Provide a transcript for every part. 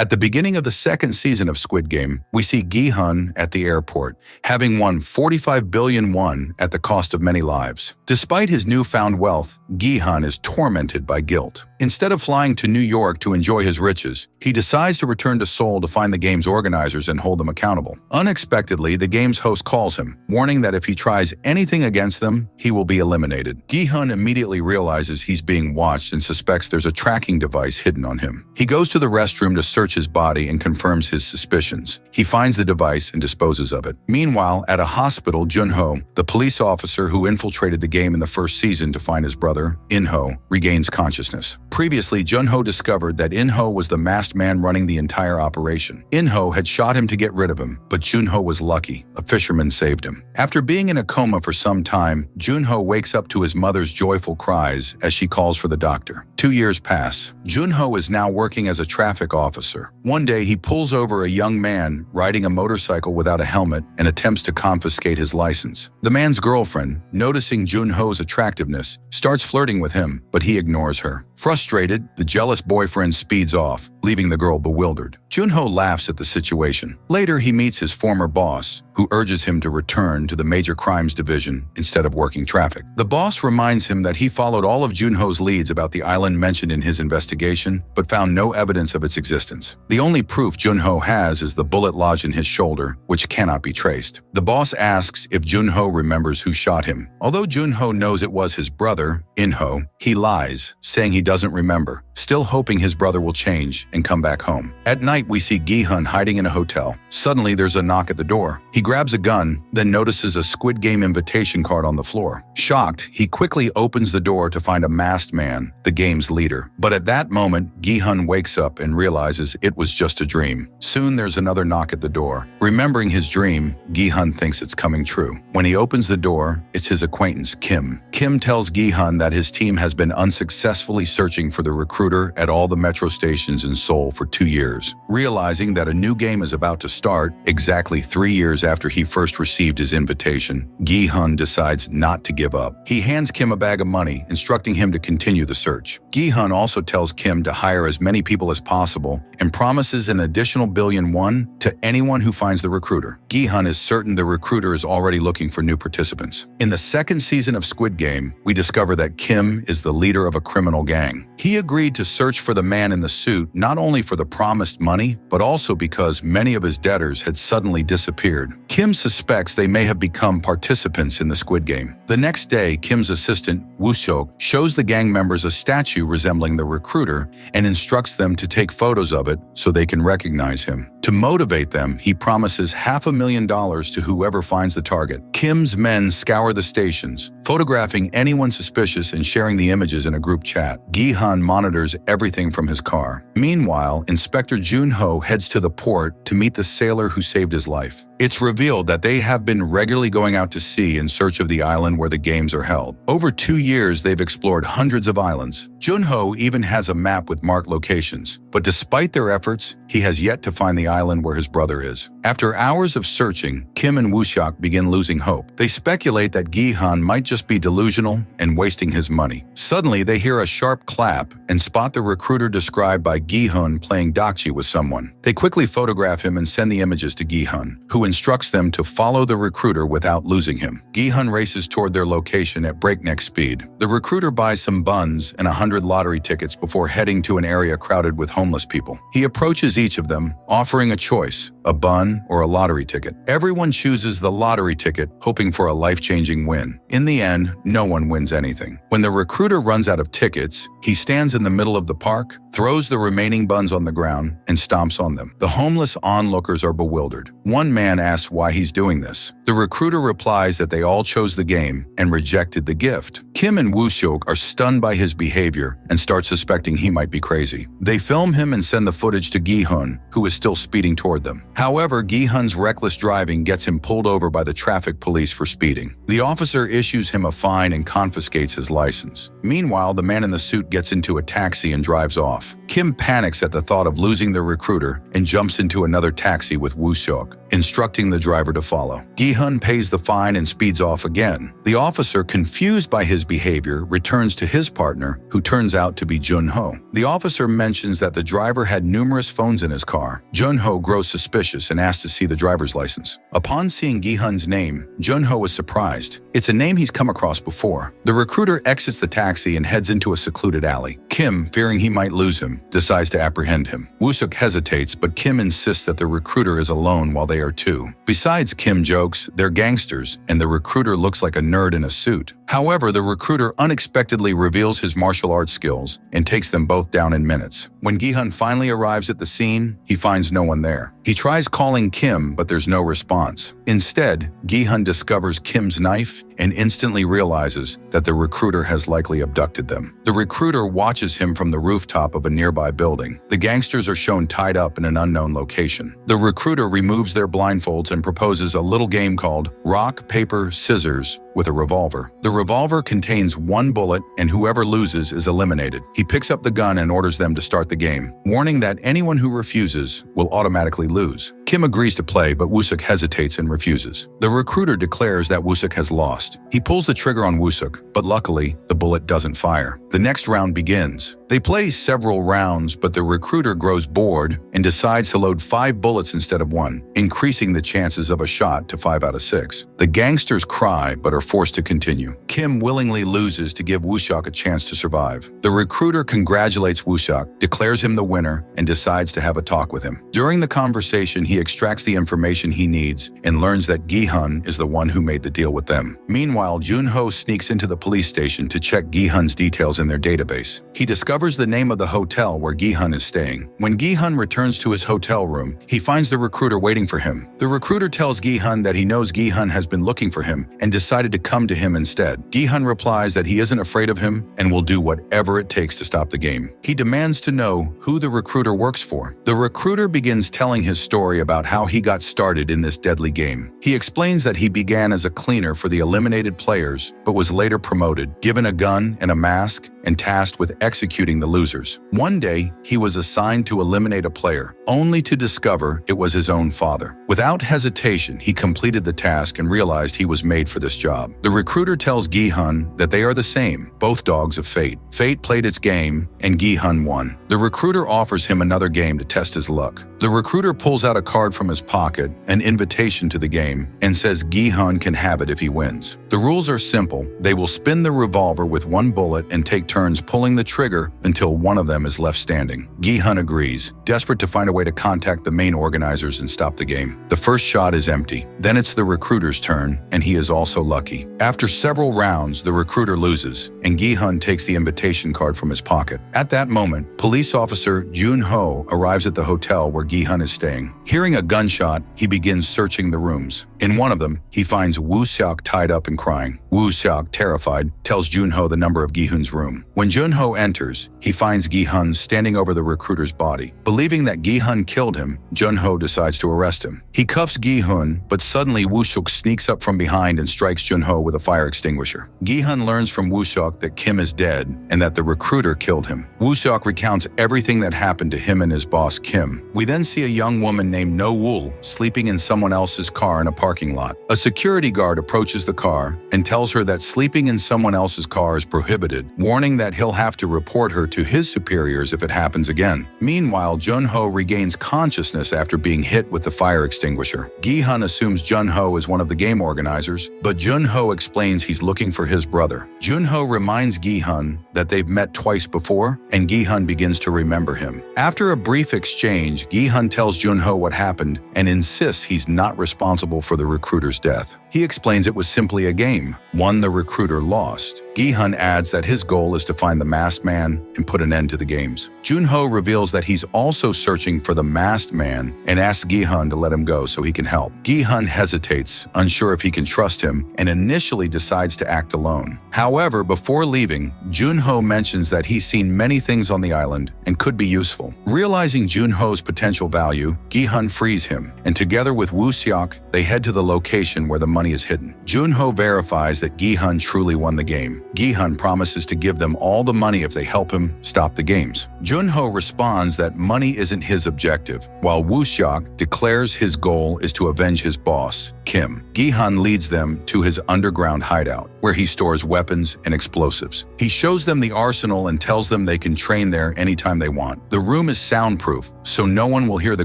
At the beginning of the second season of Squid Game, we see Gi-hun at the airport, having won 45 billion won at the cost of many lives. Despite his newfound wealth, Gi-hun is tormented by guilt. Instead of flying to New York to enjoy his riches, he decides to return to Seoul to find the game's organizers and hold them accountable. Unexpectedly, the game's host calls him, warning that if he tries anything against them, he will be eliminated. Gi-hun immediately realizes he's being watched and suspects there's a tracking device hidden on him. He goes to the restroom to search his body and confirms his suspicions. He finds the device and disposes of it. Meanwhile, at a hospital, Jun-ho, the police officer who infiltrated the game in the first season to find his brother, In-ho, regains consciousness. Previously, Jun-ho discovered that In-ho was the masked man running the entire operation. In-ho had shot him to get rid of him, but Jun-ho was lucky. A fisherman saved him. After being in a coma for some time, Jun-ho wakes up to his mother's joyful cries as she calls for the doctor. 2 years pass. Jun-ho is now working as a traffic officer. One day, he pulls over a young man riding a motorcycle without a helmet and attempts to confiscate his license. The man's girlfriend, noticing Jun-ho's attractiveness, starts flirting with him, but he ignores her. Frustrated, the jealous boyfriend speeds off, leaving the girl bewildered. Jun-ho laughs at the situation. Later, he meets his former boss, who urges him to return to the Major Crimes Division instead of working traffic. The boss reminds him that he followed all of Jun-ho's leads about the island mentioned in his investigation, but found no evidence of its existence. The only proof Jun-ho has is the bullet lodged in his shoulder, which cannot be traced. The boss asks if Jun-ho remembers who shot him. Although Jun-ho knows it was his brother, In-ho, he lies, saying he doesn't remember, still hoping his brother will change and come back home. At night, we see Gi-hun hiding in a hotel. Suddenly, there's a knock at the door. He grabs a gun, then notices a Squid Game invitation card on the floor. Shocked, he quickly opens the door to find a masked man, the game's leader. But at that moment, Gi-hun wakes up and realizes it was just a dream. Soon, there's another knock at the door. Remembering his dream, Gi-hun thinks it's coming true. When he opens the door, it's his acquaintance, Kim. Kim tells Gi-hun that his team has been unsuccessfully searching for the recruiter at all the metro stations in Seoul for 2 years. Realizing that a new game is about to start, exactly 3 years after he first received his invitation, Gi-hun decides not to give up. He hands Kim a bag of money, instructing him to continue the search. Gi-hun also tells Kim to hire as many people as possible and promises an additional billion won to anyone who finds the recruiter. Gi-hun is certain the recruiter is already looking for new participants. In the second season of Squid Game, we discover that Kim is the leader of a criminal gang. He agreed to search for the man in the suit not only for the promised money, but also because many of his debtors had suddenly disappeared. Kim suspects they may have become participants in the Squid Game. The next day, Kim's assistant, Woo-seok, shows the gang members a statue resembling the recruiter and instructs them to take photos of it so they can recognize him. To motivate them, he promises $500,000 to whoever finds the target. Kim's men scour the stations, photographing anyone suspicious and sharing the images in a group chat. Gi-hun monitors everything from his car. Meanwhile, Inspector Jun-ho heads to the port to meet the sailor who saved his life. It's revealed that they have been regularly going out to sea in search of the island where the games are held. Over 2 years, they've explored hundreds of islands. Jun-ho even has a map with marked locations, but despite their efforts, he has yet to find the island where his brother is. After hours of searching, Kim and Woo-seok begin losing hope. They speculate that Gi-hun might just be delusional and wasting his money. Suddenly, they hear a sharp clap and spot the recruiter described by Gi-hun playing dakji with someone. They quickly photograph him and send the images to Gi-hun, who instructs them to follow the recruiter without losing him. Gi-hun races toward their location at breakneck speed. The recruiter buys some buns and 100 lottery tickets before heading to an area crowded with homeless people. He approaches each of them, offering a choice, a bun or a lottery ticket. Everyone chooses the lottery ticket, hoping for a life-changing win. In the end, no one wins anything. When the recruiter runs out of tickets, he stands in the middle of the park, throws the remaining buns on the ground, and stomps on them. The homeless onlookers are bewildered. One man asks why he's doing this. The recruiter replies that they all chose the game and rejected the gift. Kim and Woo-seok are stunned by his behavior and start suspecting he might be crazy. They film him and send the footage to Gi-hun, who is still speeding toward them. However, Gi-hun's reckless driving gets him pulled over by the traffic police for speeding. The officer issues him a fine and confiscates his license. Meanwhile, the man in the suit gets into a taxi and drives off. Kim panics at the thought of losing the recruiter and jumps into another taxi with Woo-seok, instructing the driver to follow. Gi-hun pays the fine and speeds off again. The officer, confused by his behavior returns to his partner, who turns out to be Jun-ho. The officer mentions that the driver had numerous phones in his car. Jun-ho grows suspicious and asks to see the driver's license. Upon seeing Gi-hun's name, Jun-ho is surprised. It's a name he's come across before. The recruiter exits the taxi and heads into a secluded alley. Kim, fearing he might lose him, decides to apprehend him. Woo-suk hesitates, but Kim insists that the recruiter is alone while they are too. Besides, Kim jokes, they're gangsters, and the recruiter looks like a nerd in a suit. However, the recruiter unexpectedly reveals his martial arts skills and takes them both down in minutes. When Gi-hun finally arrives at the scene, he finds no one there. He tries calling Kim, but there's no response. Instead, Gi-hun discovers Kim's knife and instantly realizes that the recruiter has likely abducted them. The recruiter watches him from the rooftop of a nearby building. The gangsters are shown tied up in an unknown location. The recruiter removes their blindfolds and proposes a little game called rock, paper, scissors with a revolver. The revolver contains one bullet, and whoever loses is eliminated. He picks up the gun and orders them to start the game, warning that anyone who refuses will automatically lose. Kim agrees to play, but Woo-suk hesitates and refuses. The recruiter declares that Woo-suk has lost. He pulls the trigger on Woo-suk, but luckily, the bullet doesn't fire. The next round begins. They play several rounds, but the recruiter grows bored and decides to load 5 bullets instead of 1, increasing the chances of a shot to 5 out of 6. The gangsters cry, but are forced to continue. Kim willingly loses to give Woo-suk a chance to survive. The recruiter congratulates Woo-suk, declares him the winner, and decides to have a talk with him. During the conversation, he extracts the information he needs and learns that Gi-hun is the one who made the deal with them. Meanwhile, Jun-ho sneaks into the police station to check Gi-hun's details in their database. He discovers the name of the hotel where Gi-hun is staying. When Gi-hun returns to his hotel room, he finds the recruiter waiting for him. The recruiter tells Gi-hun that he knows Gi-hun has been looking for him and decided to come to him instead. Gi-hun replies that he isn't afraid of him and will do whatever it takes to stop the game. He demands to know who the recruiter works for. The recruiter begins telling his story about how he got started in this deadly game. He explains that he began as a cleaner for the eliminated players, but was later promoted, given a gun and a mask, and tasked with executing the losers. One day, he was assigned to eliminate a player, only to discover it was his own father. Without hesitation, he completed the task and realized he was made for this job. The recruiter tells Gi-hun that they are the same, both dogs of fate. Fate played its game, and Gi-hun won. The recruiter offers him another game to test his luck. The recruiter pulls out a card from his pocket, an invitation to the game, and says Gi-hun can have it if he wins. The rules are simple. They will spin the revolver with 1 bullet and take turns pulling the trigger until one of them is left standing. Gi-hun agrees, desperate to find a way to contact the main organizers and stop the game. The first shot is empty. Then it's the recruiter's turn, and he is also lucky. After several rounds, the recruiter loses, and Gi-hun takes the invitation card from his pocket. At that moment, police officer Jun-ho arrives at the hotel where Gi-hun is staying. Hearing a gunshot, he begins searching the rooms. In one of them, he finds Woo-suk tied up and crying. Woo-suk, terrified, tells Jun-ho the number of Gi-hun's room. When Jun-ho enters, he finds Gi-hun standing over the recruiter's body. Believing that Gi-hun killed him, Jun-ho decides to arrest him. He cuffs Gi-hun, but suddenly Woo-suk sneaks up from behind and strikes Jun-ho with a fire extinguisher. Gi-hun learns from Woo-suk that Kim is dead and that the recruiter killed him. Woo-suk recounts everything that happened to him and his boss Kim. We then see a young woman named No-wool sleeping in someone else's car in a parking lot. A security guard approaches the car and tells her that sleeping in someone else's car is prohibited, warning that he'll have to report her to his superiors if it happens again. Meanwhile, Jun-ho regains consciousness after being hit with the fire extinguisher. Gi-hun assumes Jun-ho is one of the game organizers, but Jun-ho explains he's looking for his brother. Jun-ho reminds Gi-hun that they've met twice before, and Gi-hun begins to remember him. After a brief exchange, Gi-hun tells Jun-ho what happened and insists he's not responsible for the recruiter's death. He explains it was simply a game, one the recruiter lost. Gi-hun adds that his goal is to find the masked man and put an end to the games. Jun-ho reveals that he's also searching for the masked man and asks Gi-hun to let him go so he can help. Gi-hun hesitates, unsure if he can trust him, and initially decides to act alone. However, before leaving, Jun-ho mentions that he's seen many things on the island and could be useful. Realizing Jun-ho's potential value, Gi-hun frees him, and together with Woo-suk, they head to the location where the money is hidden. Jun-ho verifies realize that Gi-hun truly won the game. Gi-hun promises to give them all the money if they help him stop the games. Jun-ho responds that money isn't his objective, while Woo-seok declares his goal is to avenge his boss, Kim. Gi-hun leads them to his underground hideout, where he stores weapons and explosives. He shows them the arsenal and tells them they can train there anytime they want. The room is soundproof, so no one will hear the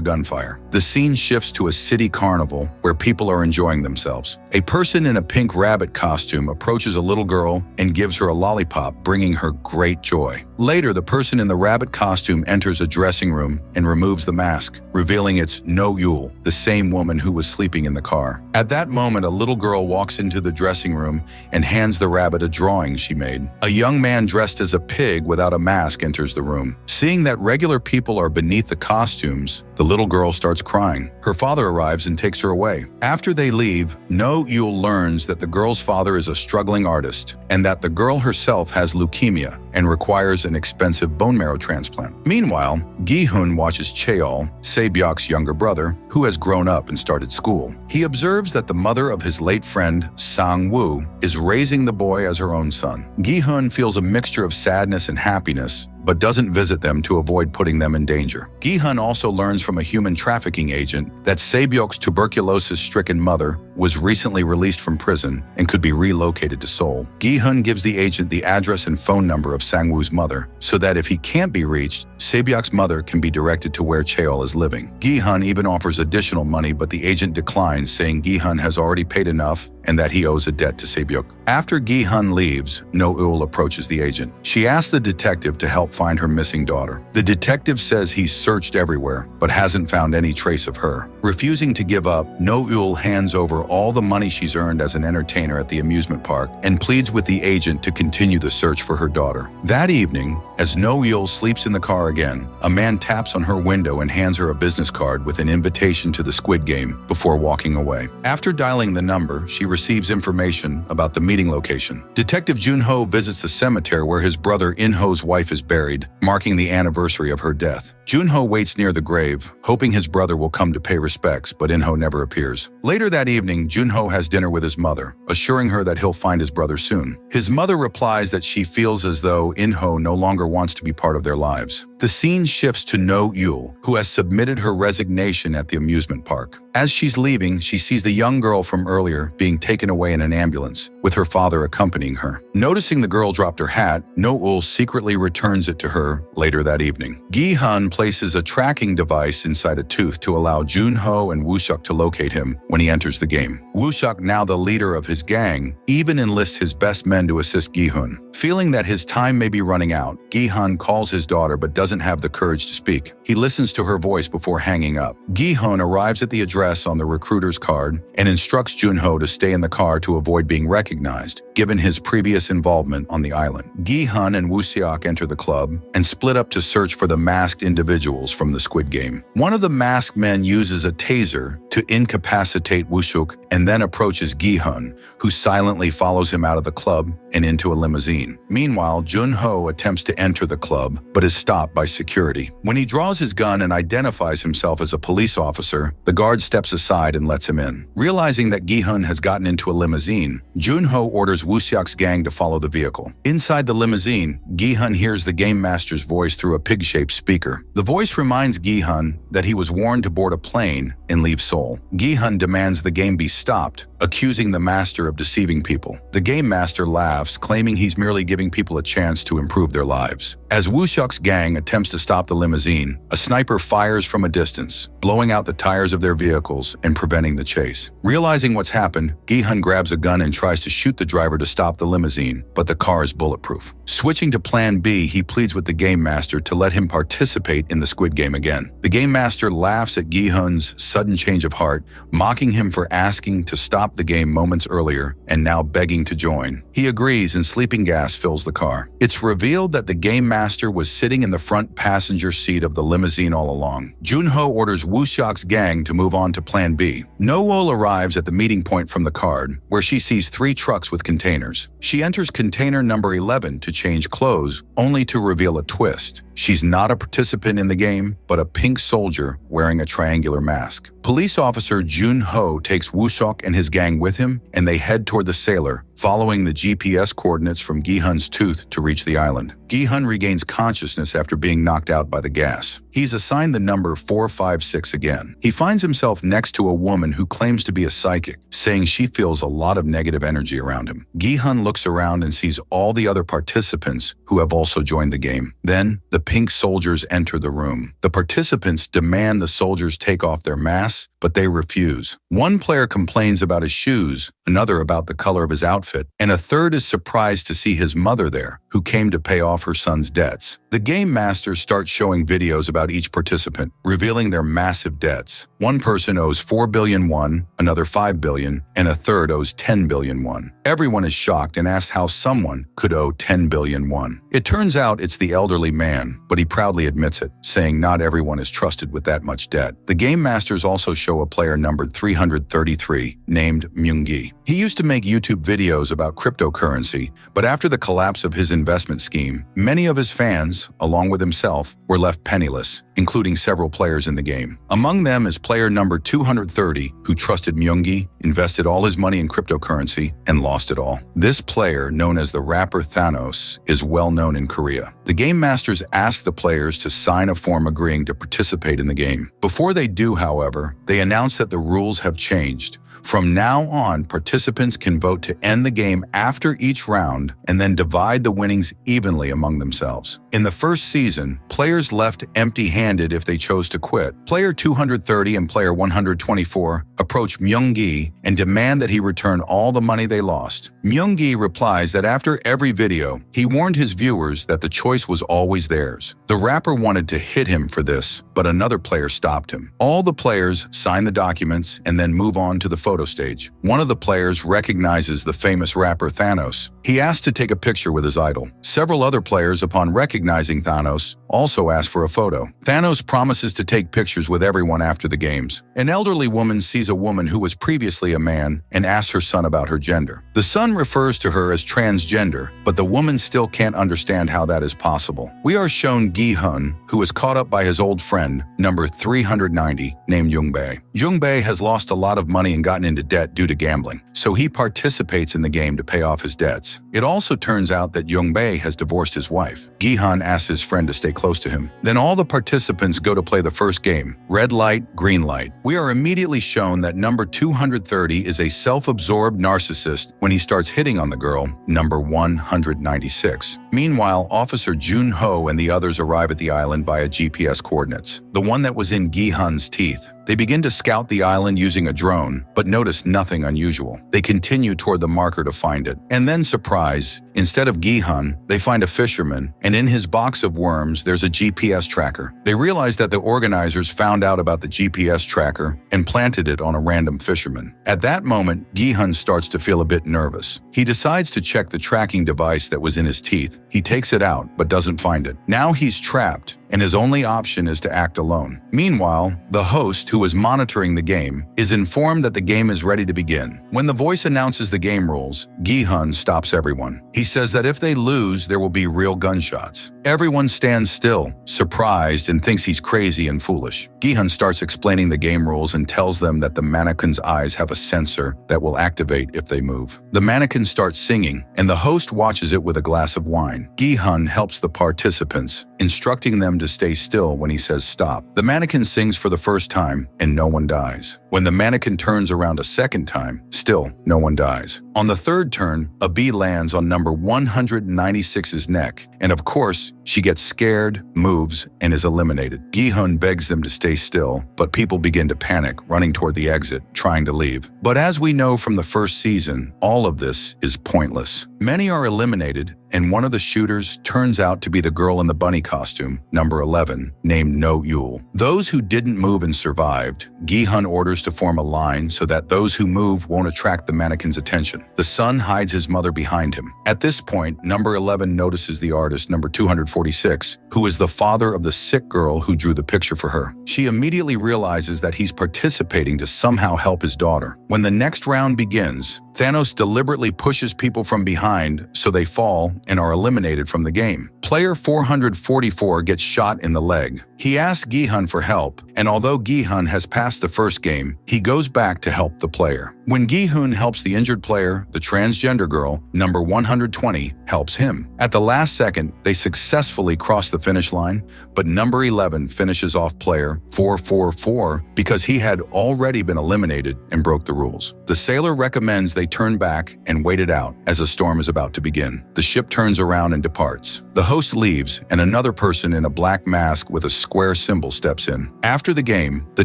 gunfire. The scene shifts to a city carnival where people are enjoying themselves. A person in a pink rabbit costume approaches a little girl and gives her a lollipop, bringing her great joy. Later, the person in the rabbit costume enters a dressing room and removes the mask, revealing it's No-Yul, the same woman who was sleeping in the car. At that moment, a little girl walks into the dressing room and hands the rabbit a drawing she made. A young man dressed as a pig without a mask enters the room. Seeing that regular people are beneath the costumes, the little girl starts crying. Her father arrives and takes her away. After they leave, No-Yul learns that the girl's father is a struggling artist and that the girl herself has leukemia and requires an expensive bone marrow transplant. Meanwhile, Gi-hun watches Cheol, Se-byok's younger brother, who has grown up and started school. He observes that the mother of his late friend, Sang-woo, is raising the boy as her own son. Gi-hun feels a mixture of sadness and happiness, but doesn't visit them to avoid putting them in danger. Gi-hun also learns from a human trafficking agent that Se-byok's tuberculosis-stricken mother was recently released from prison and could be relocated to Seoul. Gi-hun gives the agent the address and phone number of Sang-woo's mother, so that if he can't be reached, Se-byok's mother can be directed to where Cheol is living. Gi-hun even offers additional money, but the agent declines, saying Gi-hun has already paid enough and that he owes a debt to Se-byok. After Gi-hun leaves, No-Yul approaches the agent. She asks the detective to help find her missing daughter. The detective says he's searched everywhere, but hasn't found any trace of her. Refusing to give up, No-Yul hands over all the money she's earned as an entertainer at the amusement park and pleads with the agent to continue the search for her daughter. That evening, as No-Yul sleeps in the car again, a man taps on her window and hands her a business card with an invitation to the Squid Game before walking away. After dialing the number, she receives information about the meeting location. Detective Jun-ho visits the cemetery where his brother In-ho's wife is buried, marking the anniversary of her death. Jun-ho waits near the grave, hoping his brother will come to pay respects, but In-ho never appears. Later that evening, Jun-ho has dinner with his mother, assuring her that he'll find his brother soon. His mother replies that she feels as though In-ho no longer wants to be part of their lives. The scene shifts to No-Yul, who has submitted her resignation at the amusement park. As she's leaving, she sees the young girl from earlier being taken away in an ambulance, with her father accompanying her. Noticing the girl dropped her hat, No-Yul secretly returns it to her later that evening. Gi-hun places a tracking device inside a tooth to allow Jun-ho and Woo-seok to locate him when he enters the game. Woo-seok, now the leader of his gang, even enlists his best men to assist Gi-hun. Feeling that his time may be running out, Gi-hun calls his daughter but doesn't have the courage to speak. He listens to her voice before hanging up. Gi-hun arrives at the address on the recruiter's card and instructs Jun-ho to stay in the car to avoid being recognized, given his previous involvement on the island. Gi-hun and Woo-seok enter the club and split up to search for the masked individuals from the Squid Game. One of the masked men uses a taser to incapacitate Woo-seok and then approaches Gi-hun, who silently follows him out of the club and into a limousine. Meanwhile, Jun-ho attempts to enter the club, but is stopped by security. When he draws his gun and identifies himself as a police officer, the guard steps aside and lets him in. Realizing that Gi-hun has gotten into a limousine, Jun-ho orders Woo-seok's gang to follow the vehicle. Inside the limousine, Gi-hun hears the game master's voice through a pig-shaped speaker. The voice reminds Gi-hun that he was warned to board a plane and leave Seoul. Gi-hun demands the game be stopped, accusing the master of deceiving people. The game master laughs, claiming he's merely giving people a chance to improve their lives. As Woo-seok's gang attempts to stop the limousine, a sniper fires from a distance, blowing out the tires of their vehicles and preventing the chase. Realizing what's happened, Gi-hun grabs a gun and tries to shoot the driver to stop the limousine, but the car is bulletproof. Switching to Plan B, he pleads with the game master to let him participate in the Squid Game again. The game master laughs at Gi-hun's sudden change of heart, mocking him for asking to stop the game moments earlier and now begging to join. He agrees and sleeping gas fills the car. It's revealed that the game master was sitting in the front passenger seat of the limousine all along. Jun-ho orders Woo-seok's gang to move on to Plan B. No-Yul arrives at the meeting point from the card, where she sees 3 trucks with containers. She enters container number 11 to change clothes, only to reveal a twist. She's not a participant in the game, but a pink soldier wearing a triangular mask. Police officer Jun-ho takes Woo-seok and his gang with him, and they head toward the sailor, following the GPS coordinates from Gi-hun's tooth to reach the island. Gi-hun regains consciousness after being knocked out by the gas. He's assigned the number 456 again. He finds himself next to a woman who claims to be a psychic, saying she feels a lot of negative energy around him. Gi-hun looks around and sees all the other participants who have also joined the game. Then, the pink soldiers enter the room. The participants demand the soldiers take off their masks, but they refuse. One player complains about his shoes, another about the color of his outfit, and a third is surprised to see his mother there, who came to pay off her son's debts. The game master starts showing videos about each participant, revealing their massive debts. One person owes 4 billion won, another 5 billion, and a third owes 10 billion won. Everyone is shocked and asks how someone could owe 10 billion won. It turns out it's the elderly man, but he proudly admits it, saying not everyone is trusted with that much debt. The game masters also show a player numbered 333, named Myung-gi. He used to make YouTube videos about cryptocurrency, but after the collapse of his investment scheme, many of his fans, along with himself, were left penniless, including several players in the game. Among them is player number 230, who trusted Myung-gi, invested all his money in cryptocurrency, and lost it all. This player, known as the rapper Thanos, is well known in Korea. The game masters ask the players to sign a form agreeing to participate in the game. Before they do, however, they announce that the rules have changed. From now on, participants can vote to end the game after each round and then divide the winnings evenly among themselves. In the first season, players left empty-handed if they chose to quit. Player 230 and player 124 approach Myung-gi and demand that he return all the money they lost. Myung-gi replies that after every video, he warned his viewers that the choice was always theirs. The rapper wanted to hit him for this, but another player stopped him. All the players sign the documents and then move on to the photo stage. One of the players recognizes the famous rapper Thanos. He asks to take a picture with his idol. Several other players, upon recognizing Thanos, also ask for a photo. Thanos promises to take pictures with everyone after the games. An elderly woman sees a woman who was previously a man and asks her son about her gender. The son refers to her as transgender, but the woman still can't understand how that is possible. We are shown Gi-hun, who is caught up by his old friend, number 390, named Jung-bae. Jung-bae has lost a lot of money and gotten into debt due to gambling, so he participates in the game to pay off his debts. It also turns out that Jung-bae has divorced his wife. Gi-hun asks his friend to stay close to him. Then all the participants go to play the first game, red light, green light. We are immediately shown that number 230 is a self-absorbed narcissist when he starts hitting on the girl, number 196. Meanwhile, Officer Jun-ho and the others arrive at the island via GPS coordinates, the one that was in Gi-hun's teeth. They begin to scout the island using a drone, but notice nothing unusual. They continue toward the marker to find it. And then, surprise, instead of Gi-hun, they find a fisherman, and in his box of worms, there's a GPS tracker. They realize that the organizers found out about the GPS tracker and planted it on a random fisherman. At that moment, Gi-hun starts to feel a bit nervous. He decides to check the tracking device that was in his teeth. He takes it out, but doesn't find it. Now he's trapped, and his only option is to act alone. Meanwhile, the host, who is monitoring the game, is informed that the game is ready to begin. When the voice announces the game rules, Gi-hun stops everyone. He says that if they lose, there will be real gunshots. Everyone stands still, surprised, and thinks he's crazy and foolish. Gi-hun starts explaining the game rules and tells them that the mannequin's eyes have a sensor that will activate if they move. The mannequin starts singing, and the host watches it with a glass of wine. Gi-hun helps the participants, instructing them to stay still when he says stop. The mannequin sings for the first time, and no one dies. When the mannequin turns around a second time, still no one dies. On the third turn, a bee lands on number 196's neck, and of course, she gets scared, moves, and is eliminated. Gi-hun begs them to stay still, but people begin to panic, running toward the exit, trying to leave. But as we know from the first season, all of this is pointless. Many are eliminated, and one of the shooters turns out to be the girl in the bunny costume, number 11, named No Yul. Those who didn't move and survived, Gi-hun orders to form a line so that those who move won't attract the mannequin's attention. The son hides his mother behind him. At this point, number 11 notices the artist, number 240, 1946, who is the father of the sick girl who drew the picture for her. She immediately realizes that he's participating to somehow help his daughter. When the next round begins, Thanos deliberately pushes people from behind so they fall and are eliminated from the game. Player 444 gets shot in the leg. He asks Gi-hun for help, and although Gi-hun has passed the first game, he goes back to help the player. When Gi-hun helps the injured player, the transgender girl, number 120, helps him. At the last second, they successfully cross the finish line, but number 11 finishes off player 444 because he had already been eliminated and broke the rules. The sailor recommends they turn back and wait it out as a storm is about to begin. The ship turns around and departs. The host leaves, and another person in a black mask with a square symbol steps in. After the game, the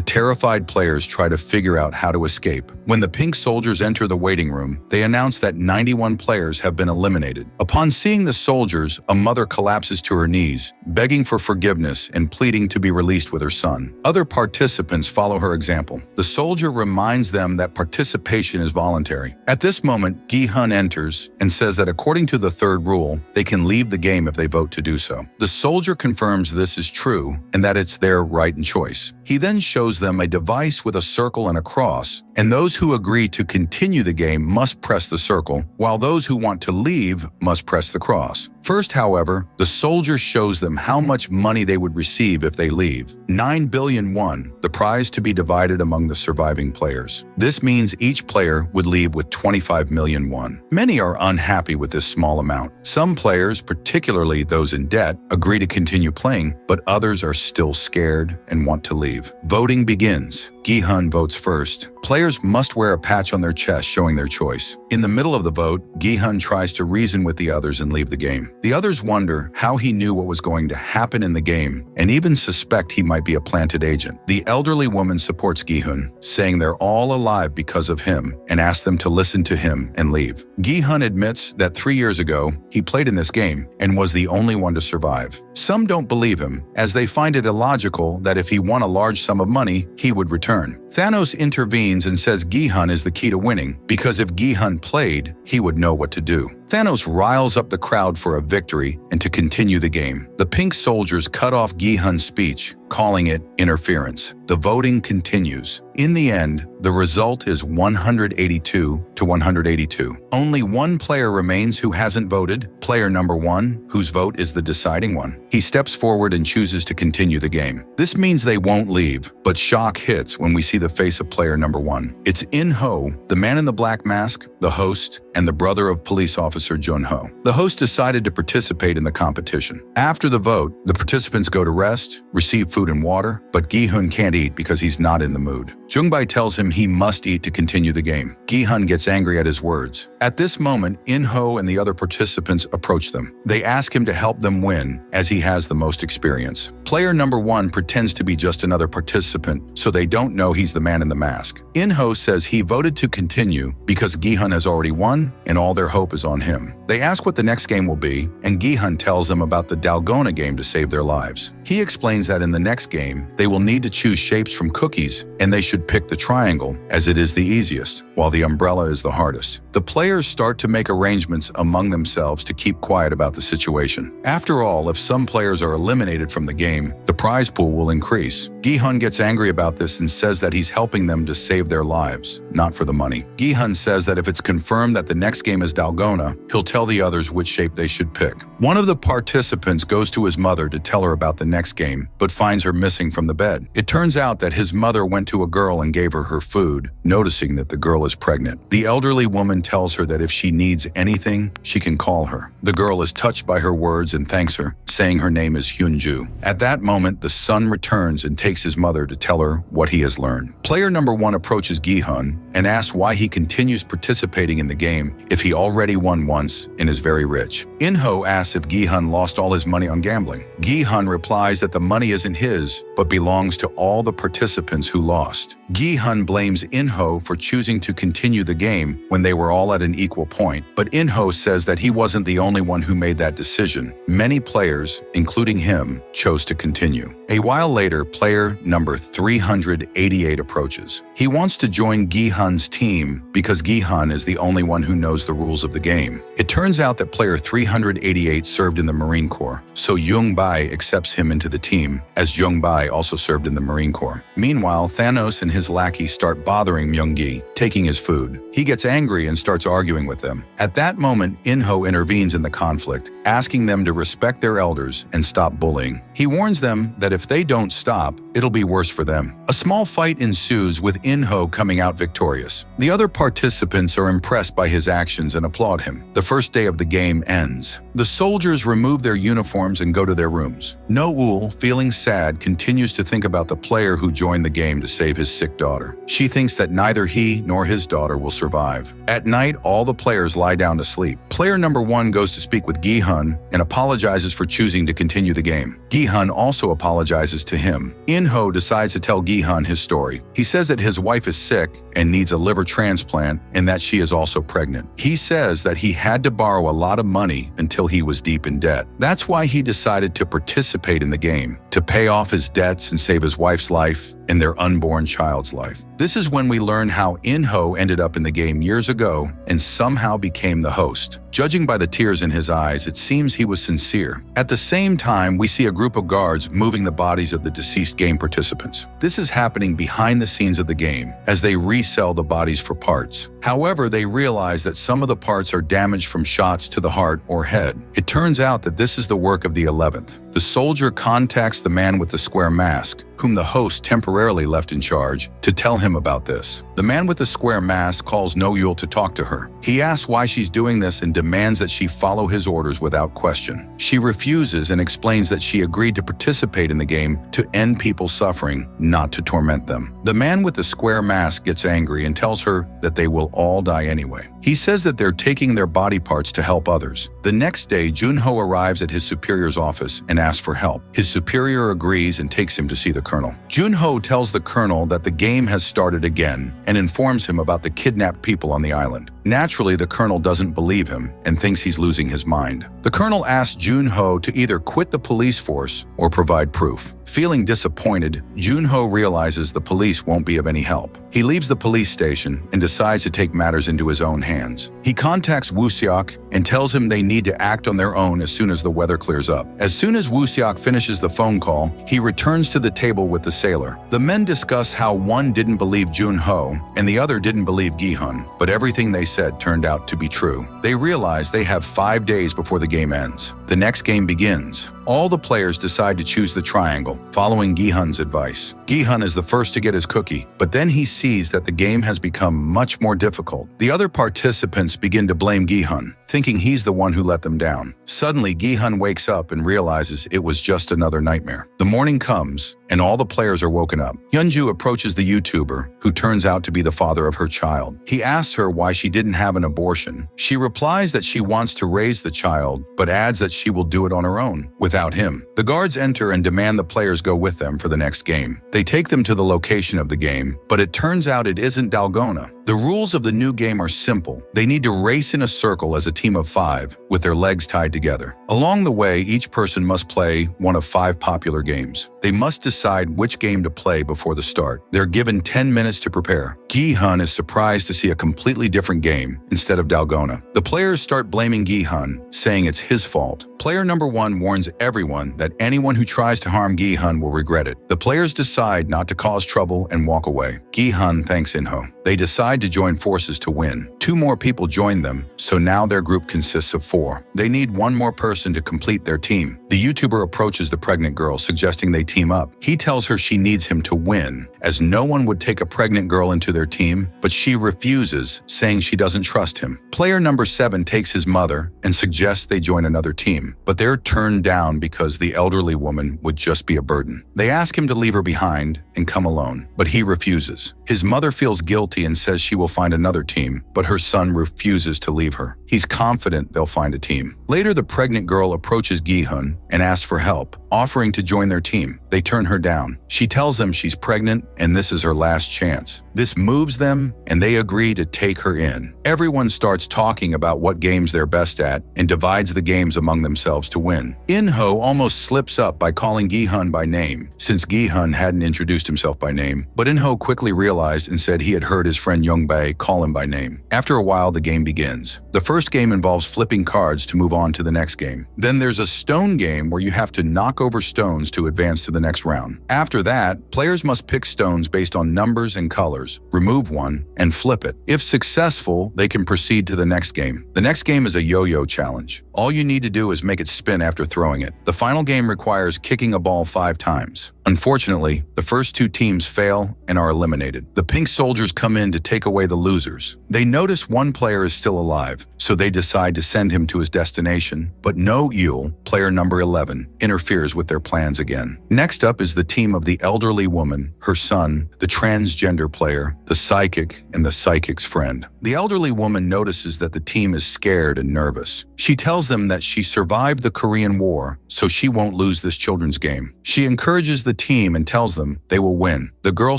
terrified players try to figure out how to escape. When the pink soldiers enter the waiting room, they announce that 91 players have been eliminated. Upon seeing the soldiers, a mother collapses to her knees, begging for forgiveness and pleading to be released with her son. Other participants follow her example. The soldier reminds them that participation is voluntary. At this moment, Gi-hun enters and says that according to the third rule, they can leave the game if they vote to do so. The soldier confirms this is true and that it's their right and choice. He then shows them a device with a circle and a cross, and those who agree to continue the game must press the circle, while those who want to leave must press the cross. First, however, the soldier shows them how much money they would receive if they leave. 9 billion won, the prize to be divided among the surviving players. This means each player would leave with 25 million won. Many are unhappy with this small amount. Some players, particularly those in debt, agree to continue playing, but others are still scared and want to leave. Voting begins. Gi-hun votes first. Players must wear a patch on their chest showing their choice. In the middle of the vote, Gi-hun tries to reason with the others and leave the game. The others wonder how he knew what was going to happen in the game and even suspect he might be a planted agent. The elderly woman supports Gi-hun, saying they're all alive because of him and asks them to listen to him and leave. Gi-hun admits that 3 years ago, he played in this game and was the only one to survive. Some don't believe him, as they find it illogical that if he won a large sum of money, he would return. Thanos intervenes and says Gi-hun is the key to winning, because if Gi-hun played, he would know what to do. Thanos riles up the crowd for a victory and to continue the game. The pink soldiers cut off Gi-hun's speech, calling it interference. The voting continues. In the end, the result is 182 to 182. Only one player remains who hasn't voted, player number 1, whose vote is the deciding one. He steps forward and chooses to continue the game. This means they won't leave, but shock hits when we see the face of player number 1. It's In-ho, the man in the black mask, the host, and the brother of police officer Jun-ho. The host decided to participate in the competition. After the vote, the participants go to rest, receive food and water, but Gi-hun can't eat because he's not in the mood. Jung-bae tells him he must eat to continue the game. Gi-hun gets angry at his words. At this moment, In-ho and the other participants approach them. They ask him to help them win, as he has the most experience. Player number 1 pretends to be just another participant, so they don't know he's the man in the mask. In-ho says he voted to continue because Gi-hun has already won, and all their hope is on him. They ask what the next game will be, and Gi-hun tells them about the Dalgona game to save their lives. He explains that in the next game, they will need to choose shapes from cookies, and they should pick the triangle, as it is the easiest, while the umbrella is the hardest. The players start to make arrangements among themselves to keep quiet about the situation. After all, if some players are eliminated from the game, the prize pool will increase. Gi-hun gets angry about this and says that he's helping them to save their lives, not for the money. Gi-hun says that if it's confirmed that the next game is Dalgona, he'll tell the others which shape they should pick. One of the participants goes to his mother to tell her about the next game, but finds her missing from the bed. It turns out that his mother went to a girl and gave her food, noticing that the girl is pregnant. The elderly woman tells her that if she needs anything, she can call her. The girl is touched by her words and thanks her, saying her name is Hyunju. At that moment, the son returns and takes his mother to tell her what he has learned. Player number 1 approaches Gi-hun and asks why he continues participating in the game if he already won once and is very rich. In-ho asks if Gi-hun lost all his money on gambling. Gi-hun replies that the money isn't his, but belongs to all the participants who lost. Gi-hun blames In-ho for choosing to continue the game when they were all at an equal point, but In-ho says that he wasn't the only one who made that decision. Many players, including him, chose to continue. A while later, player number 388 approaches. He wants to join Gi-hun's team because Gi-hun is the only one who knows the rules of the game. It turns out that player 388 served in the Marine Corps, so Jung-bae accepts him into the team, as Jung-bae also served in the Marine Corps. Meanwhile, Thanos and his lackey start bothering Myung-gi, taking his food. He gets angry and starts arguing with them. At that moment, In-ho intervenes in the conflict, asking them to respect their elders and stop bullying. He warns them that if they don't stop, it'll be worse for them. A small fight ensues with In-ho coming out victorious. The other participants are impressed by his actions and applaud him. The first day of the game ends. The soldiers remove their uniforms and go to their rooms. No-ul, feeling sad, continues to think about the player who joined the game to save his sick daughter. She thinks that neither he nor his daughter will survive. At night, all the players lie down to sleep. Player number 1 goes to speak with Gi-hun and apologizes for choosing to continue the game. Gi-hun also apologizes to him. In-ho decides to tell Gi-hun his story. He says that his wife is sick and needs a liver transplant and that she is also pregnant. He says that he had to borrow a lot of money until he was deep in debt. That's why he decided to participate in the game, to pay off his debts and save his wife's life and their unborn child's life. This is when we learn how In-ho ended up in the game years ago and somehow became the host. Judging by the tears in his eyes, it seems he was sincere. At the same time, we see a group of guards moving the bodies of the deceased game participants. This is happening behind the scenes of the game, as they resell the bodies for parts. However, they realize that some of the parts are damaged from shots to the heart or head. It turns out that this is the work of the 11th. The soldier contacts the man with the square mask, whom the host temporarily left in charge, to tell him about this. The man with the square mask calls No-yul to talk to her. He asks why she's doing this and demands that she follow his orders without question. She refuses and explains that she agreed to participate in the game to end people's suffering, not to torment them. The man with the square mask gets angry and tells her that they will all die anyway. He says that they're taking their body parts to help others. The next day, Jun-ho arrives at his superior's office and asks for help. His superior agrees and takes him to see the colonel. Jun-ho tells the colonel that the game has started again and informs him about the kidnapped people on the island. Naturally, the colonel doesn't believe him and thinks he's losing his mind. The colonel asks Jun-ho to either quit the police force or provide proof. Feeling disappointed, Jun-ho realizes the police won't be of any help. He leaves the police station and decides to take matters into his own hands. He contacts Woo-seok and tells him they need to act on their own as soon as the weather clears up. As soon as Woo-seok finishes the phone call, he returns to the table with the sailor. The men discuss how one didn't believe Jun-ho and the other didn't believe Gi-hun, but everything they said turned out to be true. They realize they have 5 days before the game ends. The next game begins. All the players decide to choose the triangle, following Gi-hun's advice. Gi-hun is the first to get his cookie, but then he sees that the game has become much more difficult. The other participants begin to blame Gi-hun, thinking he's the one who let them down. Suddenly, Gi-hun wakes up and realizes it was just another nightmare. The morning comes, and all the players are woken up. Hyunju approaches the YouTuber, who turns out to be the father of her child. He asks her why she didn't have an abortion. She replies that she wants to raise the child, but adds that she will do it on her own, without him. The guards enter and demand the players go with them for the next game. They take them to the location of the game, but it turns out it isn't Dalgona. The rules of the new game are simple. They need to race in a circle as a team of 5, with their legs tied together. Along the way, each person must play one of 5 popular games. They must decide which game to play before the start. They're given 10 minutes to prepare. Gi-hun is surprised to see a completely different game instead of Dalgona. The players start blaming Gi-hun, saying it's his fault. Player number 1 warns everyone that anyone who tries to harm Gi-hun will regret it. The players decide not to cause trouble and walk away. Gi-hun thanks In-ho. They decide to join forces to win. 2 more people join them, so now their group consists of 4. They need 1 more person to complete their team. The YouTuber approaches the pregnant girl, suggesting they team up. He tells her she needs him to win, as no one would take a pregnant girl into their team, but she refuses, saying she doesn't trust him. Player number 7 takes his mother and suggests they join another team, but they're turned down because the elderly woman would just be a burden. They ask him to leave her behind and come alone, but he refuses. His mother feels guilty and says she will find another team, but her son refuses to leave her. He's confident they'll find a team. Later, the pregnant girl approaches Gi-hun and asks for help, offering to join their team. They turn her down. She tells them she's pregnant and this is her last chance. This moves them and they agree to take her in. Everyone starts talking about what games they're best at and divides the games among themselves to win. In-ho almost slips up by calling Gi-hun by name, since Gi-hun hadn't introduced himself by name, but In-ho quickly realized and said he had heard his friend Young-bae call him by name. After a while, the game begins. The first game involves flipping cards to move on to the next game. Then there's a stone game where you have to knock over stones to advance to the next round. After that, players must pick stones based on numbers and colors, remove one, and flip it. If successful, they can proceed to the next game. The next game is a yo-yo challenge. All you need to do is make it spin after throwing it. The final game requires kicking a ball 5 times. Unfortunately, the first 2 teams fail and are eliminated. The pink soldiers come in to take away the losers. They notice one player is still alive, so they decide to send him to his destination, but No Yul, player number 11, interferes with their plans again. Next up is the team of the elderly woman, her son, the transgender player, the psychic, and the psychic's friend. The elderly woman notices that the team is scared and nervous. She tells them that she survived the Korean War, so she won't lose this children's game. She encourages the team and tells them they will win. The girl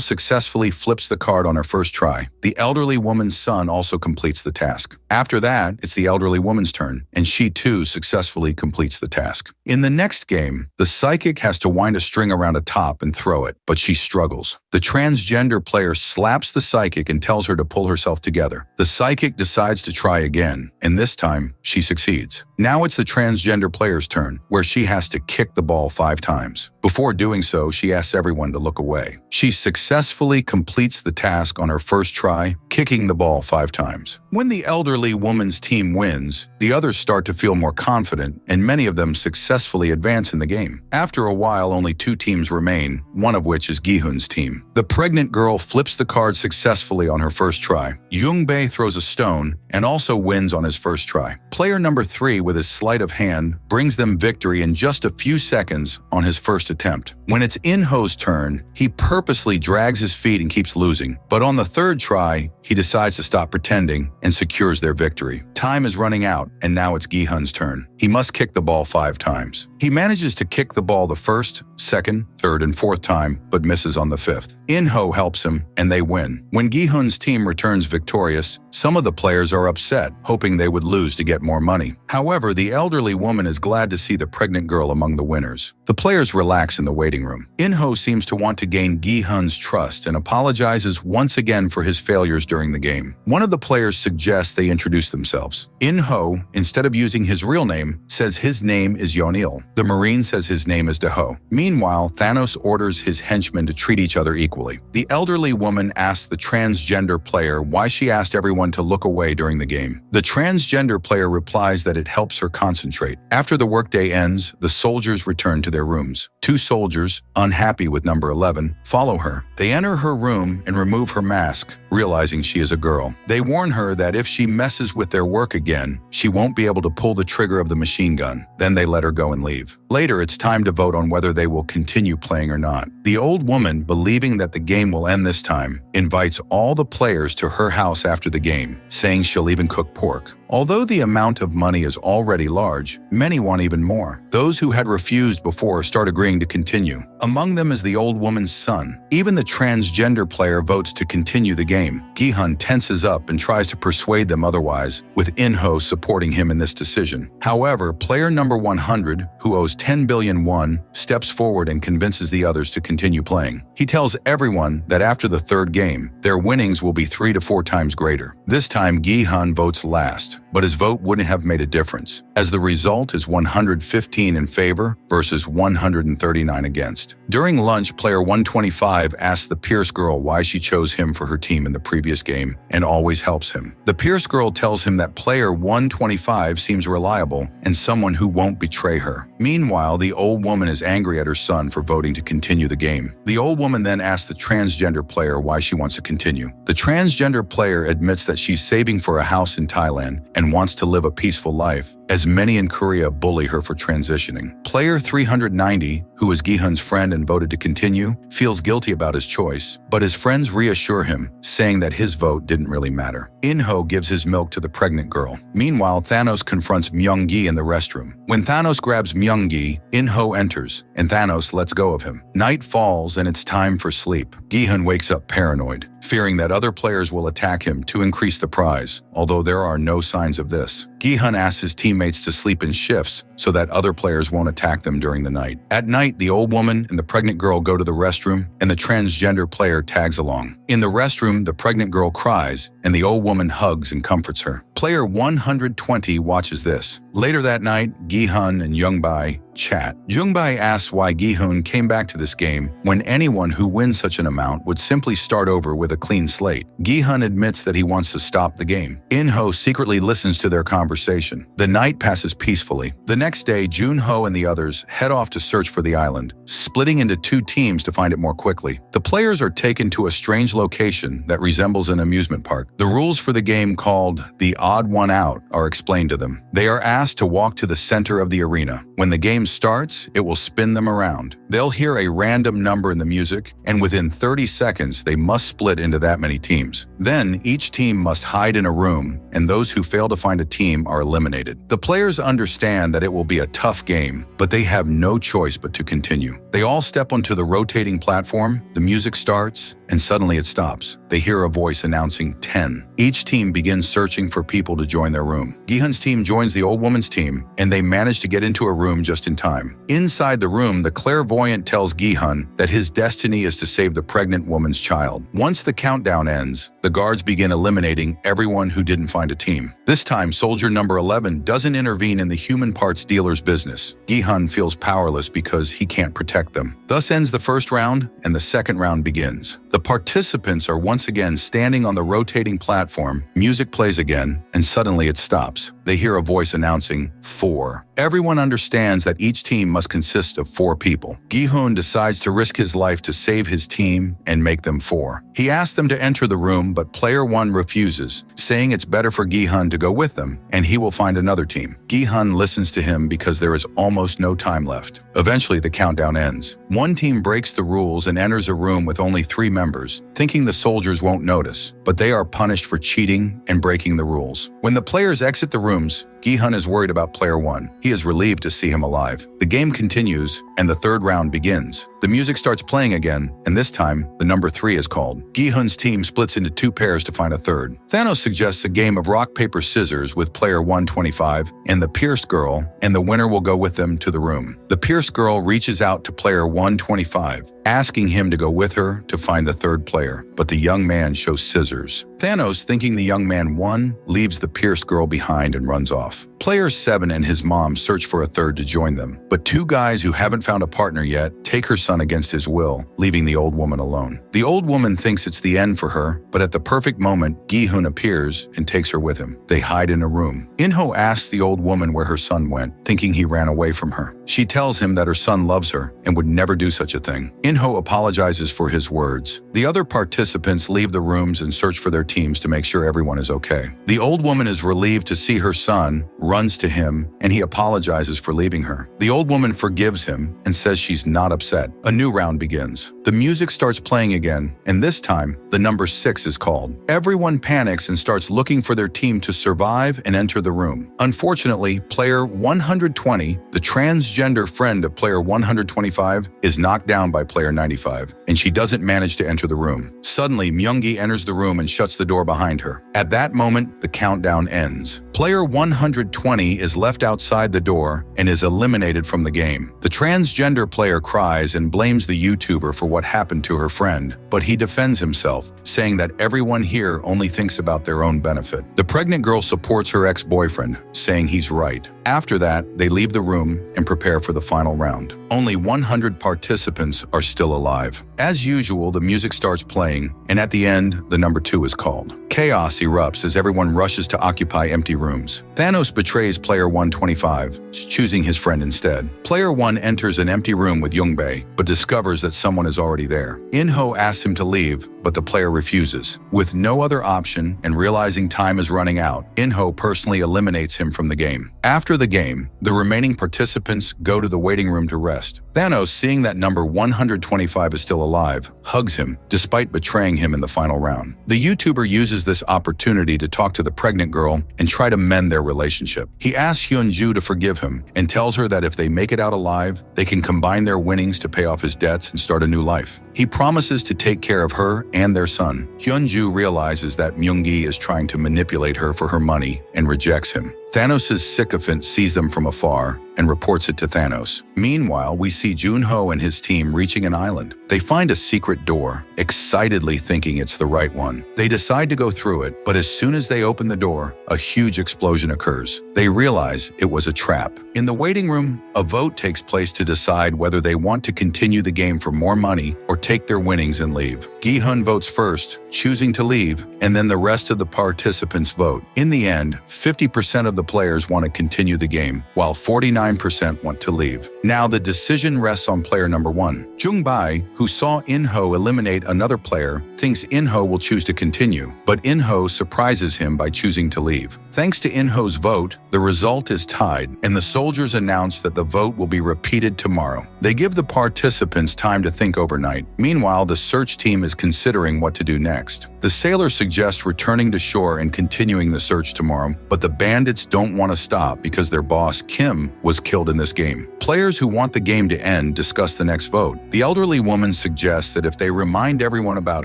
successfully flips the card on her first try. The elderly woman's son also completes the task. After that, it's the elderly woman's turn, and she too successfully completes the task. In the next game, the psychic has to wind a string around a top and throw it, but she struggles. The transgender player slaps the psychic and tells her to pull herself together. The psychic decides to try again, and this time, she succeeds. Now it's the transgender player's turn, where she has to kick the ball 5 times. Before doing so, she asks everyone to look away. She successfully completes the task on her first try, kicking the ball 5 times. When the elderly woman's team wins, the others start to feel more confident, and many of them successfully advance in the game. After a while, only 2 teams remain, one of which is Gi-hun's team. The pregnant girl flips the card successfully on her first try. Young-bae throws a stone and also wins on his first try. Player number 3, with his sleight of hand, brings them victory in just a few seconds on his first attempt. When it's In-ho's turn, he purposely drags his feet and keeps losing. But on the 3rd try, he decides to stop pretending and secures their victory. Time is running out, and now it's Gi-hun's turn. He must kick the ball 5 times. He manages to kick the ball the 1st, 2nd, 3rd, and 4th time, but misses on the 5th. In-ho helps him, and they win. When Gi-hun's team returns victorious, some of the players are upset, hoping they would lose to get more money. However, the elderly woman is glad to see the pregnant girl among the winners. The players relax in the waiting room. In-ho seems to want to gain Gi-hun's trust and apologizes once again for his failures during the game. One of the players suggests they introduce themselves. In-ho, instead of using his real name, says his name is Yeonil. The Marine says his name is Daho. Meanwhile, Thanos orders his henchmen to treat each other equally. The elderly woman asks the transgender player why she asked everyone to look away during the game. The transgender player replies that it helps her concentrate. After the workday ends, the soldiers return to their rooms. 2 soldiers, unhappy with number 11, follow her. They enter her room and remove her mask, realizing she is a girl. They warn her that if she messes with their work again, she won't be able to pull the trigger of the machine gun. Then they let her go and leave. Later, it's time to vote on whether they will continue playing or not. The old woman, believing that the game will end this time, invites all the players to her house after the game, saying she'll even cook pork. Although the amount of money is already large, many want even more. Those who had refused before start agreeing to continue. Among them is the old woman's son. Even the transgender player votes to continue the game. Gi-hun tenses up and tries to persuade them otherwise, with In-ho supporting him in this decision. However, player number 100, who owes 10 billion won, steps forward and convinces the others to continue playing. He tells everyone that after the 3rd game, their winnings will be 3 to 4 times greater. This time, Gi-hun votes last, but his vote wouldn't have made a difference, as the result is 115 in favor versus 139 against. During lunch, player 125 asks the Pierce girl why she chose him for her team in the previous game and always helps him. The Pierce girl tells him that player 125 seems reliable and someone who won't betray her. Meanwhile, the old woman is angry at her son for voting to continue the game. The old woman then asks the transgender player why she wants to continue. The transgender player admits that she's saving for a house in Thailand and wants to live a peaceful life, as many in Korea bully her for transitioning. Player 390, who is Gi-hun's friend and voted to continue, feels guilty about his choice, but his friends reassure him, saying that his vote didn't really matter. In-ho gives his milk to the pregnant girl. Meanwhile, Thanos confronts Myung-gi in the restroom. When Thanos grabs Myung-gi, In-ho enters, and Thanos lets go of him. Night falls and it's time for sleep. Gi-hun wakes up paranoid, fearing that other players will attack him to increase the prize, although there are no signs of this. Gi-hun asks his teammates to sleep in shifts so that other players won't attack them during the night. At night, the old woman and the pregnant girl go to the restroom, and the transgender player tags along. In the restroom, the pregnant girl cries, and the old woman hugs and comforts her. Player 120 watches this. Later that night, Gi-hun and Youngbae chat. Youngbae asks why Gi-hun came back to this game when anyone who wins such an amount would simply start over with a clean slate. Gi-hun admits that he wants to stop the game. In-ho secretly listens to their conversation. The night passes peacefully. The next day, Jun-ho and the others head off to search for the island, splitting into two teams to find it more quickly. The players are taken to a strange location that resembles an amusement park. The rules for the game, called the odd one out, are explained to them. They are asked to walk to the center of the arena. When the game starts, it will spin them around. They'll hear a random number in the music, and within 30 seconds, they must split into that many teams. Then, each team must hide in a room, and those who fail to find a team are eliminated. The players understand that it will be a tough game, but they have no choice but to continue. They all step onto the rotating platform, the music starts, and suddenly it stops. They hear a voice announcing 10. Each team begins searching for people to join their room. Gi-hun's team joins the old woman's team, and they manage to get into a room just in time. Inside the room, the clairvoyant tells Gi-hun that his destiny is to save the pregnant woman's child. Once the countdown ends, the guards begin eliminating everyone who didn't find a team. This time, soldier number 11 doesn't intervene in the human parts dealer's business. Gi-hun feels powerless because he can't protect them. Thus ends the first round, and the second round begins. The participants are once again standing on the rotating platform, music plays again, and suddenly it stops. They hear a voice announcing 4. Everyone understands that each team must consist of 4 people. Gi-hun decides to risk his life to save his team and make them 4. He asks them to enter the room, but player 1 refuses, saying it's better for Gi-hun to go with them, and he will find another team. Gi-hun listens to him because there is almost no time left. Eventually, the countdown ends. One team breaks the rules and enters a room with only 3 members, thinking the soldiers won't notice, but they are punished for cheating and breaking the rules. When the players exit the rooms, Gi-hun is worried about player 1. He is relieved to see him alive. The game continues, and the third round begins. The music starts playing again, and this time, the number 3 is called. Gi-hun's team splits into 2 pairs to find a third. Thanos suggests a game of rock, paper, scissors with player 125 and the pierced girl, and the winner will go with them to the room. The pierced girl reaches out to player 125, asking him to go with her to find the third player, but the young man shows scissors. Thanos, thinking the young man won, leaves the pierced girl behind and runs off. Player 7 and his mom search for a third to join them, but 2 guys who haven't found a partner yet take her son against his will, leaving the old woman alone. The old woman thinks it's the end for her, but at the perfect moment, Gi-hun appears and takes her with him. They hide in a room. In-ho asks the old woman where her son went, thinking he ran away from her. She tells him that her son loves her and would never do such a thing. In-ho apologizes for his words. The other participants leave the rooms and search for their teams to make sure everyone is okay. The old woman is relieved to see her son, runs to him, and he apologizes for leaving her. The old woman forgives him and says she's not upset. A new round begins. The music starts playing again, and this time, the number 6 is called. Everyone panics and starts looking for their team to survive and enter the room. Unfortunately, player 120, the transgender friend of player 125, is knocked down by player 95, and she doesn't manage to enter the room. Suddenly, Myung-gi enters the room and shuts the door behind her. At that moment, the countdown ends. Player 120 is left outside the door and is eliminated from the game. The transgender player cries and blames the YouTuber for what happened to her friend, but he defends himself, saying that everyone here only thinks about their own benefit. The pregnant girl supports her ex-boyfriend, saying he's right. After that, they leave the room and prepare for the final round. Only 100 participants are still alive. As usual, the music starts playing, and at the end, the number 2 is called. Chaos erupts as everyone rushes to occupy empty rooms. Thanos betrays player 125, choosing his friend instead. Player 1 enters an empty room with Yungbei, but discovers that someone is already there. In-ho asks him to leave, but the player refuses. With no other option and realizing time is running out, In-ho personally eliminates him from the game. After the game, the remaining participants go to the waiting room to rest. Thanos, seeing that number 125 is still alive, hugs him, despite betraying him in the final round. The YouTuber uses this opportunity to talk to the pregnant girl and try to mend their relationship. He asks Hyunju to forgive him and tells her that if they make it out alive, they can combine their winnings to pay off his debts and start a new life. He promises to take care of her and their son. Hyunju realizes that Myung-gi is trying to manipulate her for her money and rejects him. Thanos' sycophant sees them from afar and reports it to Thanos. Meanwhile, we see Junho and his team reaching an island. They find a secret door, excitedly thinking it's the right one. They decide to go through it, but as soon as they open the door, a huge explosion occurs. They realize it was a trap. In the waiting room, a vote takes place to decide whether they want to continue the game for more money or take their winnings and leave. Gi-hun votes first, choosing to leave, and then the rest of the participants vote. In the end, 50% of the players want to continue the game, while 49% want to leave. Now the decision rests on player number 1. Jung-bai, who saw In-ho eliminate another player, thinks In-ho will choose to continue, but In-ho surprises him by choosing to leave. Thanks to In-ho's vote, the result is tied, and the soldiers announce that the vote will be repeated tomorrow. They give the participants time to think overnight. Meanwhile, the search team is considering what to do next. The sailors suggest returning to shore and continuing the search tomorrow, but the bandits don't want to stop because their boss, Kim, was killed in this game. Players who want the game to end discuss the next vote. The elderly woman suggests that if they remind everyone about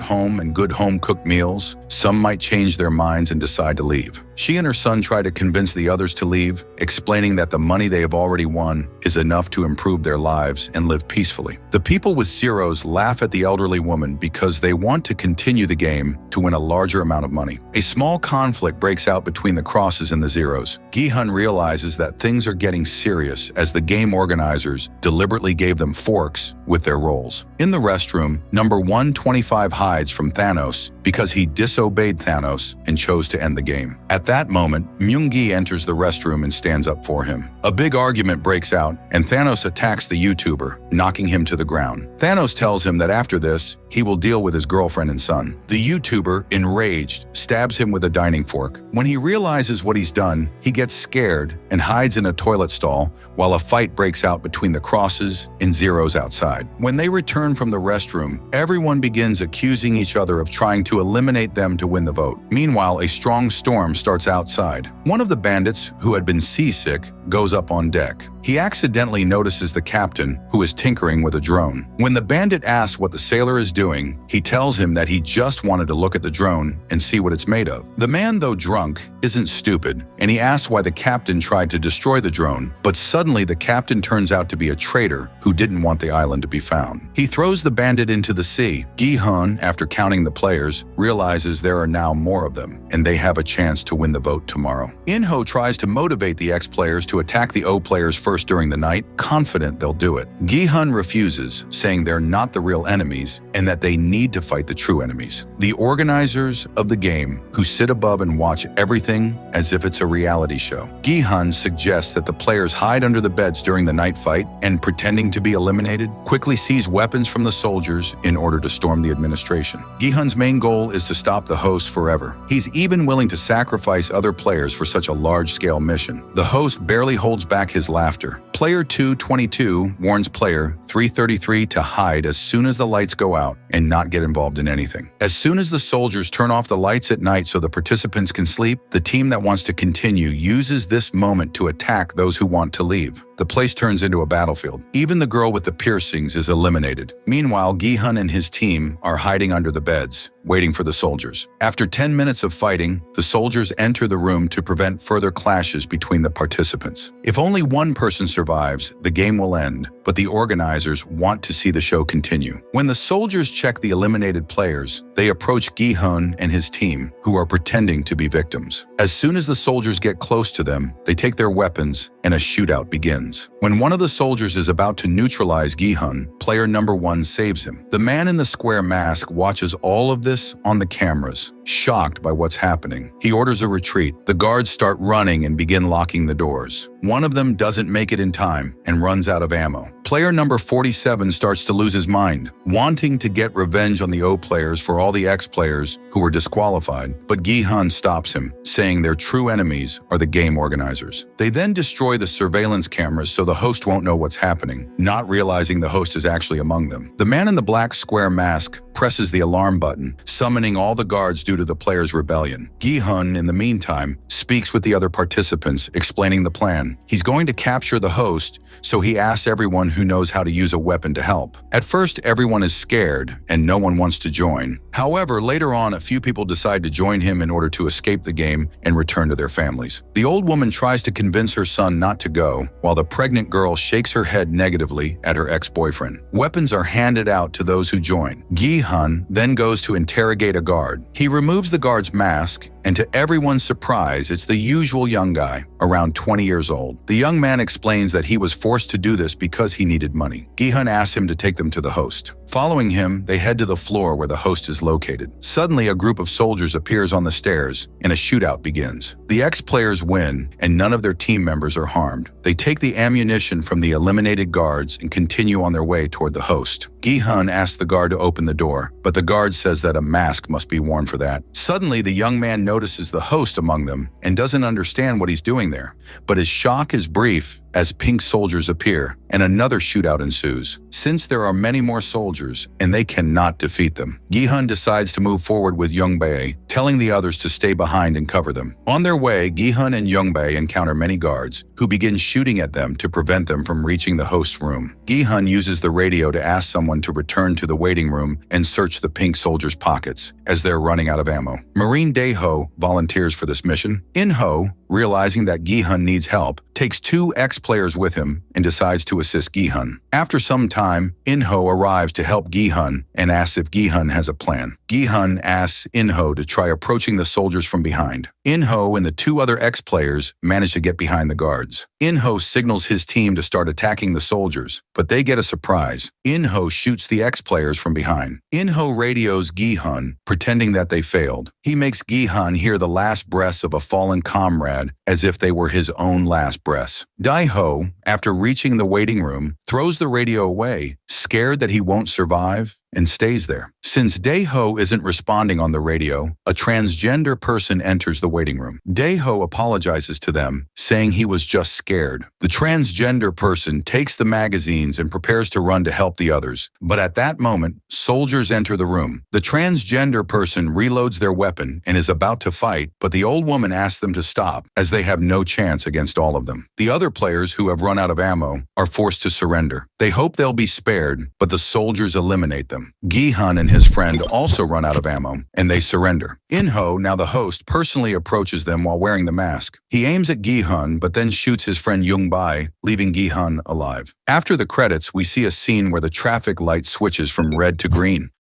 home and good home-cooked meals, some might change their minds and decide to leave. She and her son try to convince the others to leave, explaining that the money they have already won is enough to improve their lives and live peacefully. The people with zeros laugh at the elderly woman because they want to continue the game to win a larger amount of money. A small conflict breaks out between the crosses and the zeros. Gi-hun realizes that things are getting serious as the game organizers deliberately gave them forks with their roles. In the restroom, number 125 hides from Thanos because he disobeyed Thanos and chose to end the game. At that moment, Myung-gi enters the restroom and stands up for him. A big argument breaks out, and Thanos attacks the YouTuber, knocking him to the ground. Thanos tells him that after this, he will deal with his girlfriend and son. The YouTuber, enraged, stabs him with a dining fork. When he realizes what he's done, he gets scared and hides in a toilet stall while a fight breaks out between the crosses and zeros outside. When they return from the restroom, everyone begins accusing each other of trying to eliminate them to win the vote. Meanwhile, a strong storm starts outside. One of the bandits, who had been seasick, goes up on deck. He accidentally notices the captain, who is tinkering with a drone. When the bandit asks what the sailor is doing, he tells him that he just wanted to look at the drone and see what it's made of. The man, though drunk, isn't stupid, and he asks why the captain tried to destroy the drone, but suddenly the captain turns out to be a traitor who didn't want the island to be found. He throws the bandit into the sea. Gi-hun, after counting the players, realizes there are now more of them, and they have a chance to win the vote tomorrow. In-ho tries to motivate the X-players to attack the O players first during the night, confident they'll do it. Gi-hun refuses, saying they're not the real enemies and that they need to fight the true enemies. The organizers of the game, who sit above and watch everything as if it's a reality show. Gi-hun suggests that the players hide under the beds during the night fight and, pretending to be eliminated, quickly seize weapons from the soldiers in order to storm the administration. Gi-hun's main goal is to stop the host forever. He's even willing to sacrifice other players for such a large-scale mission. The host barely holds back his laughter. Player 222 warns player 333 to hide as soon as the lights go out and not get involved in anything. As soon as the soldiers turn off the lights at night so the participants can sleep, the team that wants to continue uses this moment to attack those who want to leave. The place turns into a battlefield. Even the girl with the piercings is eliminated. Meanwhile, Gi-hun and his team are hiding under the beds, waiting for the soldiers. After 10 minutes of fighting, the soldiers enter the room to prevent further clashes between the participants. If only one person survives, the game will end, but the organizers want to see the show continue. When the soldiers check the eliminated players, they approach Gi-hun and his team, who are pretending to be victims. As soon as the soldiers get close to them, they take their weapons and a shootout begins. When one of the soldiers is about to neutralize Gi-hun, player number 1 saves him. The man in the square mask watches all of this on the cameras, shocked by what's happening. He orders a retreat. The guards start running and begin locking the doors. One of them doesn't make it in time and runs out of ammo. Player number 47 starts to lose his mind, wanting to get revenge on the O players for all the X players who were disqualified, but Gi-hun stops him, saying their true enemies are the game organizers. They then destroy the surveillance cameras so the host won't know what's happening, not realizing the host is actually among them. The man in the black square mask presses the alarm button, summoning all the guards due to the players' rebellion. Gi-hun, in the meantime, speaks with the other participants, explaining the plan. He's going to capture the host, so he asks everyone who knows how to use a weapon to help. At first, everyone is scared, and no one wants to join. However, later on, a few people decide to join him in order to escape the game and return to their families. The old woman tries to convince her son not to go, while the pregnant girl shakes her head negatively at her ex-boyfriend. Weapons are handed out to those who join. Gi-hun then goes to interrogate a guard. He removes the guard's mask, and to everyone's surprise, it's the usual young guy, around 20 years old. The young man explains that he was forced to do this because he needed money. Gi-hun asks him to take them to the host. Following him, they head to the floor where the host is located. Suddenly, a group of soldiers appears on the stairs, and a shootout begins. The ex-players win, and none of their team members are harmed. They take the ammunition from the eliminated guards and continue on their way toward the host. Gi-hun asks the guard to open the door, but the guard says that a mask must be worn for that. Suddenly, the young man notices the host among them and doesn't understand what he's doing there. But his shock is brief as pink soldiers appear, and another shootout ensues. Since there are many more soldiers, and they cannot defeat them, Gi-hun decides to move forward with Young-bae, telling the others to stay behind and cover them. On their way, Gi-hun and Young-bae encounter many guards, who begin shooting at them to prevent them from reaching the host's room. Gi-hun uses the radio to ask someone to return to the waiting room and search the pink soldiers' pockets, as they're running out of ammo. Marine Dae-ho volunteers for this mission. In-ho, realizing that Gi-hun needs help, takes two ex-players with him and decides to assist Gi-hun. After some time, In-ho arrives to help Gi-hun and asks if Gi-hun has a plan. Gi-hun asks In-ho to try approaching the soldiers from behind. In-ho and the two other ex-players manage to get behind the guards. In-ho signals his team to start attacking the soldiers, but they get a surprise. In-ho shoots the ex-players from behind. In-ho radios Gi-hun, pretending that they failed. He makes Gi-hun hear the last breaths of a fallen comrade as if they were his own last breaths. Dae-ho, after reaching the waiting room, throws the radio away, scared that he won't survive, and stays there. Since Dae-ho isn't responding on the radio, a transgender person enters the waiting room. Dae-ho apologizes to them, saying he was just scared. The transgender person takes the magazines and prepares to run to help the others. But at that moment, soldiers enter the room. The transgender person reloads their weapon and is about to fight, but the old woman asks them to stop, as they have no chance against all of them. The other players who have run out of ammo are forced to surrender. They hope they'll be spared, but the soldiers eliminate them. Gi-hun and his friend also run out of ammo, and they surrender. In-ho, now the host, personally approaches them while wearing the mask. He aims at Gi-hun, but then shoots his friend Young-bae, leaving Gi-hun alive. After the credits, we see a scene where the traffic light switches from red to green.